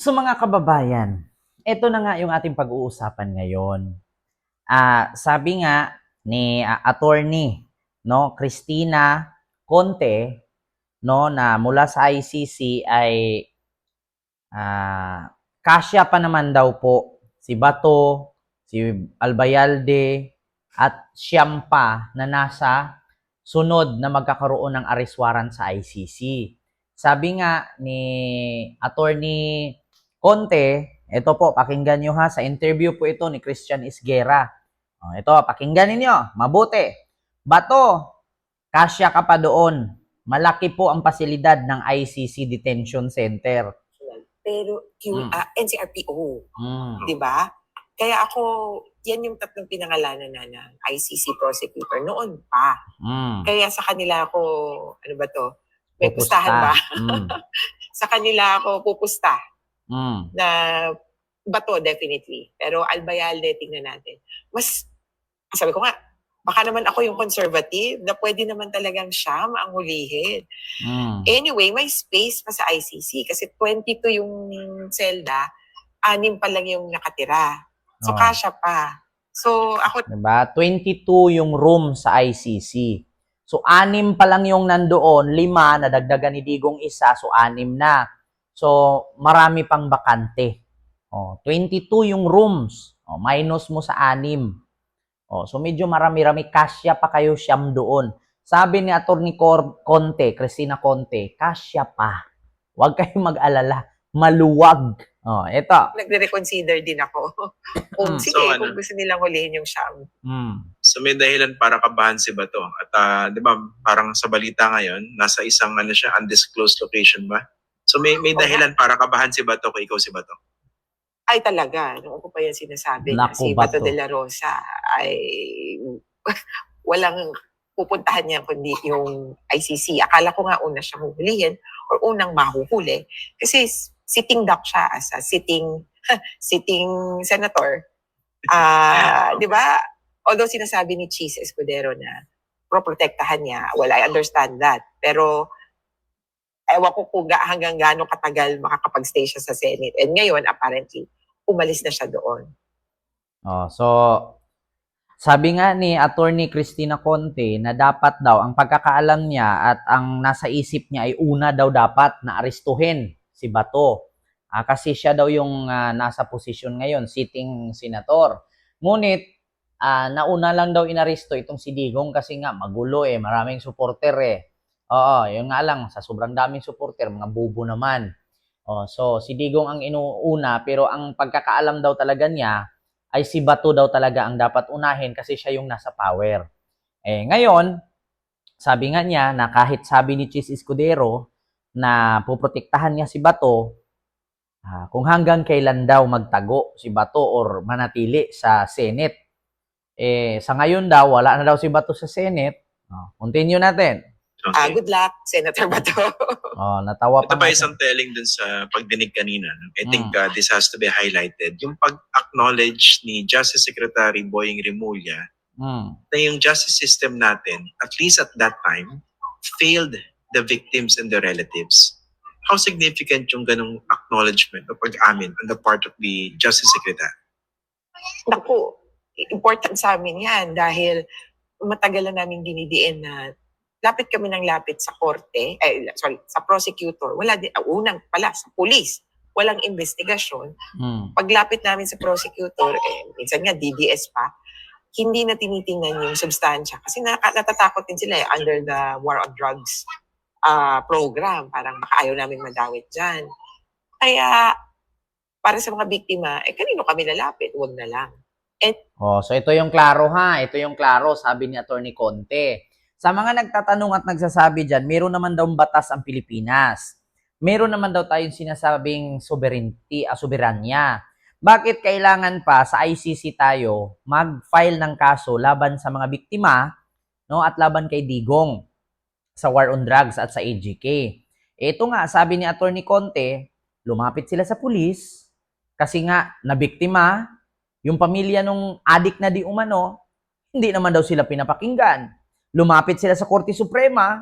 So mga kababayan, ito na nga yung ating pag-uusapan ngayon. Sabi nga ni attorney no, Christina Conte no, na mula sa ICC ay kasya pa naman daw po si Bato, si Albayalde at siyam pa na nasa sunod na magkakaroon ng arrest warrant sa ICC. Sabi nga ni attorney Conte, ito po, pakinggan nyo ha, sa interview po ito ni Christian Isguera. Ito, pakinggan ninyo, mabuti. Bato, kasya ka pa doon. Malaki po ang pasilidad ng ICC Detention Center. Pero NCRPO, di ba? Kaya ako, yan yung tatlong pinangalanan na ng ICC prosecutor noon pa. Kaya sa kanila ako, ano ba to? May pustahan ba? Sa kanila ako pupusta. Na Bato, definitely. Pero Albayalde, tingnan natin. Mas, sabi ko nga, baka naman ako yung conservative na pwede naman talagang siyam ang hulihin. Anyway, may space pa sa ICC kasi 22 yung selda, 6 pa lang yung nakatira. So, kasya pa. So, ako... Diba? 22 yung room sa ICC. So, 6 pa lang yung nandoon, 5, nadagdagan ni Digong isa, so 6 na. So, marami pang bakante. 22 yung rooms, minus mo sa 6. So medyo marami-rami, kasya pa kayo siyam doon. Sabi ni Atty. Conte, Christina Conte, kasya pa. Huwag kayong mag-alala, maluwag. Ito. Nagre-reconsider din ako. Sige, so, kung gusto nilang hulihin yung siyam. So may dahilan para kabahan si Bato. At di ba, parang sa balita ngayon, nasa isang siya, undisclosed location ba? So may dahilan para kabahan si Bato kung ikaw si Bato. Ay talaga, noon ko pa yan sinasabi na si Bato de la Rosa ay walang pupuntahan niya kundi yung ICC. Akala ko nga una siyang huhulihin or unang mahuhuli kasi sitting duck siya as a sitting senator. Di ba? Although sinasabi ni Cheese Escudero na proprotektahan niya, well, I understand that. Pero ewan ko kung hanggang gaano katagal makakapag-stay siya sa Senate. And ngayon, apparently, umalis na siya doon. So, sabi nga ni Attorney Christina Conte na dapat daw, ang pagkakaalam niya at ang nasa isip niya ay una daw dapat na arestuhin si Bato. Kasi siya daw yung nasa posisyon ngayon, sitting senator. Ngunit, nauna lang daw inaresto itong si Digong kasi nga magulo maraming supporter yun nga lang, sa sobrang daming supporter, mga bubo naman. So, si Digong ang inuuna, pero ang pagkakaalam daw talaga niya, ay si Bato daw talaga ang dapat unahin kasi siya yung nasa power. Ngayon, sabi nga niya na kahit sabi ni Chis Escudero na puprotektahan niya si Bato, kung hanggang kailan daw magtago si Bato or manatili sa Senate. Sa ngayon daw, wala na daw si Bato sa Senate. Continue natin. Okay. Good luck, Senator Bato. Natawa pa. Ito ba isang telling dun sa pagdinig kanina? I think this has to be highlighted. Yung pag-acknowledge ni Justice Secretary Boying Remulla na yung justice system natin, at least at that time, failed the victims and the relatives. How significant yung ganong acknowledgement o pag-amin on the part of the Justice Secretary? Naku, important sa amin yan dahil matagal na namin dinidiin na lapit kami ng lapit sa korte, sa prosecutor, wala din, unang pala, sa police, walang investigasyon. Paglapit namin sa prosecutor, minsan nga DDS pa, hindi na tinitingnan yung substansya kasi natatakot din sila under the war on drugs program, parang baka ayaw namin madawit dyan. Kaya, para sa mga biktima, kanino kami lalapit? Huwag na lang. So ito yung klaro ito yung klaro, sabi ni Attorney Conte. Sa mga nagtatanong at nagsasabi dyan, meron naman daw batas ang Pilipinas. Meron naman daw tayong sinasabing sovereignty, soberanya. Bakit kailangan pa sa ICC tayo mag-file ng kaso laban sa mga biktima, no, at laban kay Digong sa war on drugs at sa AGK? Ito nga, sabi ni Attorney Conte, lumapit sila sa pulis kasi nga nabiktima yung pamilya nung adik na di umano, hindi naman daw sila pinapakinggan. Lumapit sila sa Korte Suprema,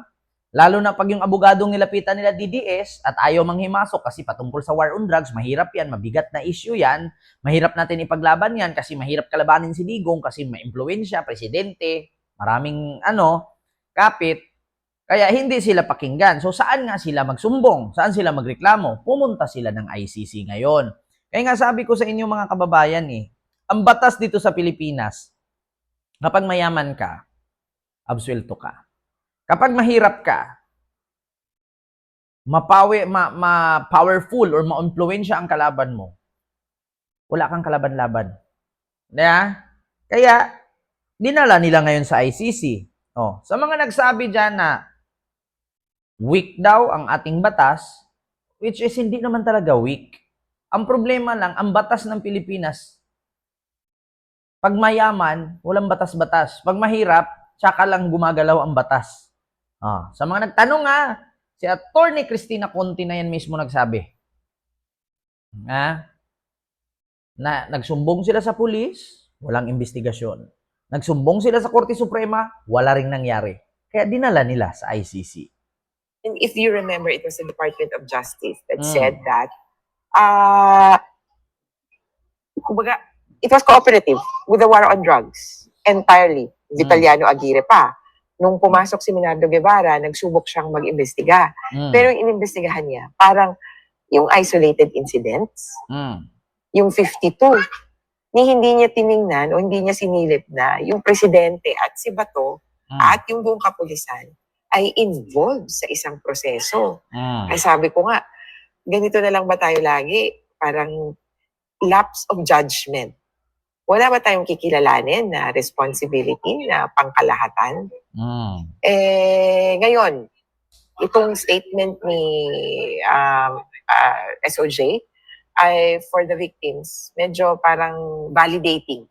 Lalo na pag yung abogadong nilapitan nila DDS at ayaw manghimasok kasi patungkol sa war on drugs, mahirap yan, mabigat na issue yan, mahirap natin ipaglaban yan kasi mahirap kalabanin si Digong kasi may impluwensya, presidente, maraming kapit, kaya hindi sila pakinggan. So saan nga sila magsumbong? Saan sila magreklamo? Pumunta sila ng ICC ngayon. Kaya nga sabi ko sa inyo mga kababayan ang batas dito sa Pilipinas, kapag mayaman ka, absuelto ka. Kapag mahirap ka, ma-powerful or ma-influensya ang kalaban mo, wala kang kalaban-laban. Kaya, dinala nila ngayon sa ICC. Sa mga nagsabi dyan na weak daw ang ating batas, which is hindi naman talaga weak. Ang problema lang, ang batas ng Pilipinas, pag mayaman, walang batas-batas. Pag mahirap, tsaka lang gumagalaw ang batas. Sa mga nagtanong si Attorney Cristina Conti na yan mismo nagsabi. Na nagsumbong sila sa pulis, walang investigasyon. Nagsumbong sila sa Korte Suprema, wala ring nangyari. Kaya dinala nila sa ICC. And if you remember, it was the Department of Justice that said that kumbaga, it was cooperative with the war on drugs entirely. Vitaliano Aguirre pa. Nung pumasok si Minardo Guevara, nagsubok siyang mag-imbestiga. Pero yung inimbestigahan niya, parang yung isolated incidents, yung 52, hindi niya tiningnan o hindi niya sinilip na yung presidente at si Bato at yung buong kapulisan ay involved sa isang proseso. Ay sabi ko nga, ganito na lang ba tayo lagi? Parang lapse of judgment. Wala ba tayong kikilalanin na responsibility na pangkalahatan? Ngayon, itong statement ni SOJ ay for the victims, medyo parang validating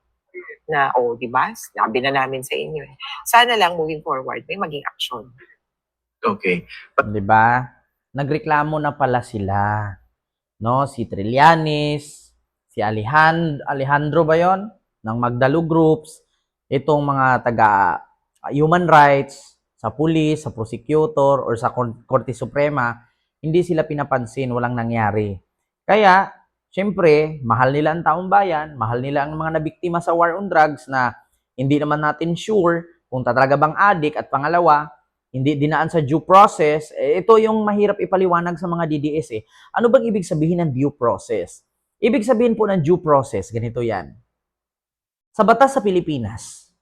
na, di ba? Sinabi na namin sa inyo. Sana lang moving forward, may maging action. Okay. Di ba? Nagreklamo na pala sila. Si Trillanes, si Alejandro ba yon? Ng Magdalo Groups, itong mga taga human rights, sa pulis, sa prosecutor, or sa Korte Suprema, hindi sila pinapansin, walang nangyari. Kaya, syempre, mahal nila ang taong bayan, mahal nila ang mga nabiktima sa war on drugs na hindi naman natin sure kung talaga bang addict, at pangalawa, hindi dinaan sa due process. Ito yung mahirap ipaliwanag sa mga DDS. Ano bang ibig sabihin ng due process? Ibig sabihin po ng due process, ganito yan. Sa batas sa Pilipinas,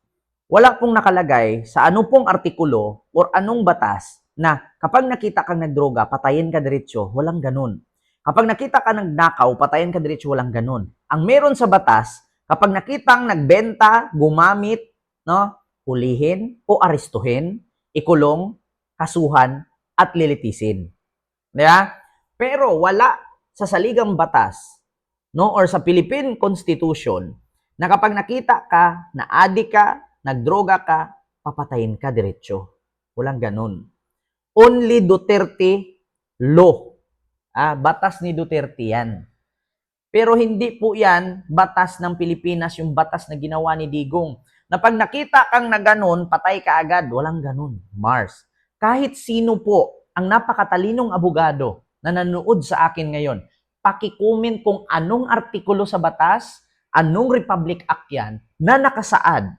wala pong nakalagay sa anong pong artikulo or anong batas na kapag nakita kang nagdroga, patayin ka diretsyo. Walang ganun. Kapag nakita ka nagnakaw, patayin ka diretsyo. Walang ganun. Ang meron sa batas, kapag nakitang nagbenta, gumamit, hulihin o arestuhin, ikulong, kasuhan, at lilitisin. Pero wala sa saligang batas, or sa Philippine Constitution, na kapag nakita ka, na addict ka, nagdroga ka, papatayin ka diretsyo. Walang ganun. Only Duterte law. Batas ni Duterte yan. Pero hindi po yan batas ng Pilipinas, yung batas na ginawa ni Digong. Na pag nakita kang na ganun, patay ka agad. Walang ganun, Mars. Kahit sino po ang napakatalinong abogado na nanood sa akin ngayon, paki-comment kung anong artikulo sa batas, anong Republic Act yan, na nakasaad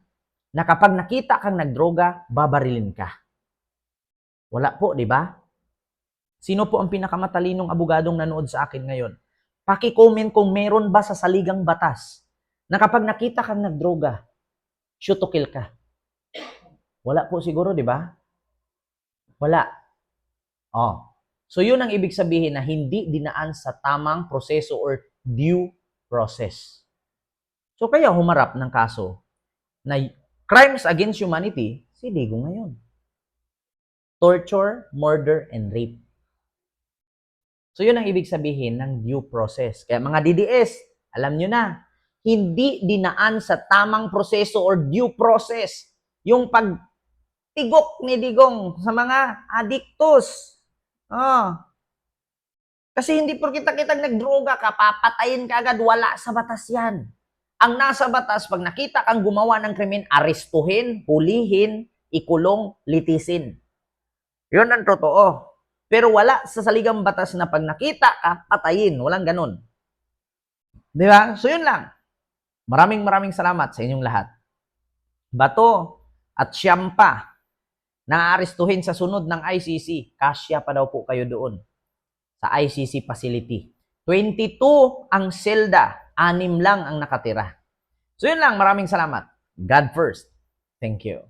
na kapag nakita kang nagdroga, babarilin ka. Wala po, di ba? Sino po ang pinakamatalinong abogadong nanood sa akin ngayon? Paki-comment kung meron ba sa saligang batas na kapag nakita kang nagdroga, shoot to kill ka. Wala po siguro, di ba? Wala. So yun ang ibig sabihin na hindi dinaan sa tamang proseso or due process. So kaya humarap ng kaso na crimes against humanity, si Digong ngayon. Torture, murder, and rape. So yun ang ibig sabihin ng due process. Kaya mga DDS, alam nyo na, hindi dinaan sa tamang proseso or due process yung pagtigok ni Digong sa mga adiktos. Kasi hindi porkit kitang nagdroga ka, papatayin ka agad, wala sa batas yan. Ang nasa batas, pag nakita kang gumawa ng krimen, arestuhin, hulihin, ikulong, litisin. Yun ang totoo. Pero wala sa saligang batas na pag nakita ka, patayin. Walang ganun. Di ba? So yun lang. Maraming salamat sa inyong lahat. Bato at siyam pa na aarestuhin sa sunod ng ICC. Kasya pa daw po kayo doon sa ICC facility. 22 ang selda, 6 lang ang nakatira. So yun lang, maraming salamat. God first. Thank you.